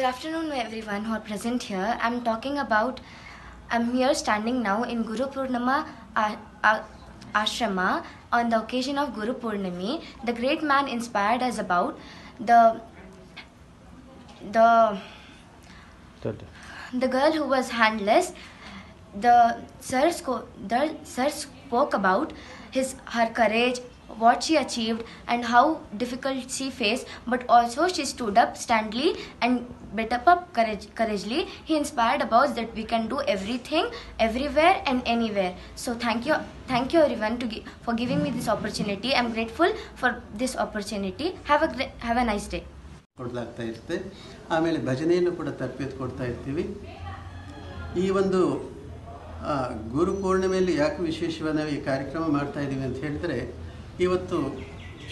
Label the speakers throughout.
Speaker 1: afternoon, everyone who are present here. I'm here standing now in Guru Purnima Ashrama on the occasion of Guru Purnami. The great man inspired us about the girl who was handless. The sir spoke about her courage, what she achieved, and how difficult she faced, but also she stood up standly and bet up courageously. He inspired about that we can do everything, everywhere and anywhere. So thank you everyone for giving me this opportunity. I'm grateful for this opportunity. Have a nice day.
Speaker 2: ಕೊಡಲಾಗ್ತಾ ಇರುತ್ತೆ. ಆಮೇಲೆ ಭಜನೆಯನ್ನು ಕೂಡ ತರಬೇತಿ ಕೊಡ್ತಾ ಇರ್ತೀವಿ. ಈ ಒಂದು ಗುರು ಪೂರ್ಣಿಮೆಯಲ್ಲಿ ಯಾಕೆ ವಿಶೇಷವಾಗಿ ನಾವು ಈ ಕಾರ್ಯಕ್ರಮ ಮಾಡ್ತಾ ಇದ್ದೀವಿ ಅಂತ ಹೇಳಿದ್ರೆ, ಇವತ್ತು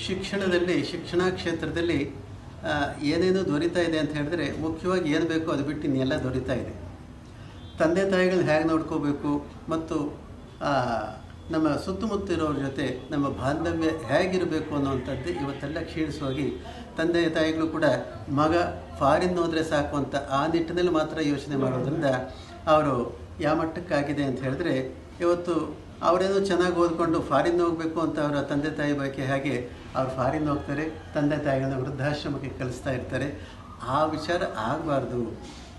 Speaker 2: ಶಿಕ್ಷಣದಲ್ಲಿ ಶಿಕ್ಷಣ ಕ್ಷೇತ್ರದಲ್ಲಿ ಏನೇನು ದೊರೀತಾ ಇದೆ ಅಂತ ಹೇಳಿದ್ರೆ, ಮುಖ್ಯವಾಗಿ ಏನು ಬೇಕೋ ಅದು ಬಿಟ್ಟು ಇನ್ನೆಲ್ಲ ದೊರೀತಾ ಇದೆ. ತಂದೆ ತಾಯಿಗಳನ್ನ ಹೇಗೆ ನೋಡ್ಕೋಬೇಕು ಮತ್ತು ನಮ್ಮ ಸುತ್ತಮುತ್ತ ಇರೋರ ಜೊತೆ ನಮ್ಮ ಬಾಂಧವ್ಯ ಹೇಗಿರಬೇಕು ಅನ್ನೋವಂಥದ್ದು ಇವತ್ತೆಲ್ಲ ಕ್ಷೀಣಿಸುವಾಗಿ ತಂದೆ ತಾಯಿಗಳು ಕೂಡ ಮಗ ಫಾರಿನ್ ಹೋದರೆ ಸಾಕು ಅಂತ ಆ ನಿಟ್ಟಿನಲ್ಲಿ ಮಾತ್ರ ಯೋಚನೆ ಮಾಡೋದ್ರಿಂದ ಅವರು ಯಾವ ಮಟ್ಟಕ್ಕಾಗಿದೆ ಅಂತ ಹೇಳಿದ್ರೆ, ಇವತ್ತು ಅವರೇನೋ ಚೆನ್ನಾಗಿ ಓದ್ಕೊಂಡು ಫಾರಿನ್ ಹೋಗಬೇಕು ಅಂತ ಅವರ ತಂದೆ ತಾಯಿ ಬಯಕೆ ಹಾಗೆ ಅವ್ರು ಫಾರಿನ್ ಹೋಗ್ತಾರೆ, ತಂದೆ ತಾಯಿಗಳನ್ನ ವೃದ್ಧಾಶ್ರಮಕ್ಕೆ ಕಳಿಸ್ತಾ ಇರ್ತಾರೆ. ಆ ವಿಚಾರ ಆಗಬಾರ್ದು.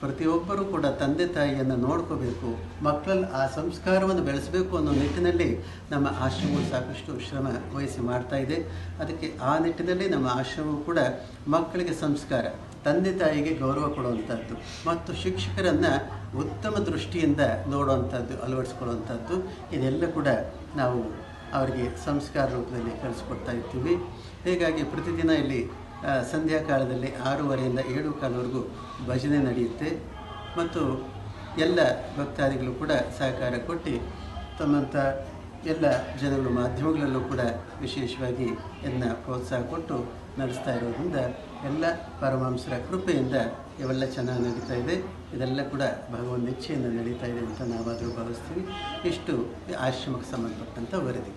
Speaker 2: ಪ್ರತಿಯೊಬ್ಬರೂ ಕೂಡ ತಂದೆ ತಾಯಿಯನ್ನು ನೋಡ್ಕೋಬೇಕು, ಮಕ್ಕಳಲ್ಲಿ ಆ ಸಂಸ್ಕಾರವನ್ನು ಬೆಳೆಸಬೇಕು ಅನ್ನೋ ನಿಟ್ಟಿನಲ್ಲಿ ನಮ್ಮ ಆಶ್ರಮವು ಸಾಕಷ್ಟು ಶ್ರಮ ವಹಿಸಿ ಮಾಡ್ತಾ ಇದೆ. ಅದಕ್ಕೆ ಆ ನಿಟ್ಟಿನಲ್ಲಿ ನಮ್ಮ ಆಶ್ರಮವು ಕೂಡ ಮಕ್ಕಳಿಗೆ ಸಂಸ್ಕಾರ, ತಂದೆ ತಾಯಿಗೆ ಗೌರವ ಕೊಡುವಂಥದ್ದು ಮತ್ತು ಶಿಕ್ಷಕರನ್ನು ಉತ್ತಮ ದೃಷ್ಟಿಯಿಂದ ನೋಡುವಂಥದ್ದು, ಅಳವಡಿಸ್ಕೊಳ್ಳುವಂಥದ್ದು, ಇದೆಲ್ಲ ಕೂಡ ನಾವು ಅವರಿಗೆ ಸಂಸ್ಕಾರ ರೂಪದಲ್ಲಿ ಕಳಿಸ್ಕೊಡ್ತಾ ಇರ್ತೀವಿ. ಹೀಗಾಗಿ ಪ್ರತಿದಿನ ಇಲ್ಲಿ ಸಂಧ್ಯಾ ಕಾಲದಲ್ಲಿ 6:30ಯಿಂದ 7:15ವರೆಗೂ ಭಜನೆ ನಡೆಯುತ್ತೆ ಮತ್ತು ಎಲ್ಲ ಭಕ್ತಾದಿಗಳು ಕೂಡ ಸಹಕಾರ ಕೊಟ್ಟು ತಮ್ಮಂಥ ಎಲ್ಲ ಜನಗಳು ಮಾಧ್ಯಮಗಳಲ್ಲೂ ಕೂಡ ವಿಶೇಷವಾಗಿ ಇದನ್ನು ಪ್ರೋತ್ಸಾಹ ಕೊಟ್ಟು ನಡೆಸ್ತಾ ಇರೋದ್ರಿಂದ ಎಲ್ಲ ಪರಮಹಂಸರ ಕೃಪೆಯಿಂದ ಇವೆಲ್ಲ ಚೆನ್ನಾಗಿ ನಡೀತಾ ಇದೆ. ಇದೆಲ್ಲ ಕೂಡ ಭಗವಂತ ಇಚ್ಛೆಯಿಂದ ನಡೀತಾ ಇದೆ ಅಂತ ನಾವಾದರೂ ಭಾವಿಸ್ತೀವಿ. ಇಷ್ಟು ಆಶ್ರಮಕ್ಕೆ ಸಂಬಂಧಪಟ್ಟಂಥ ವರದಿ.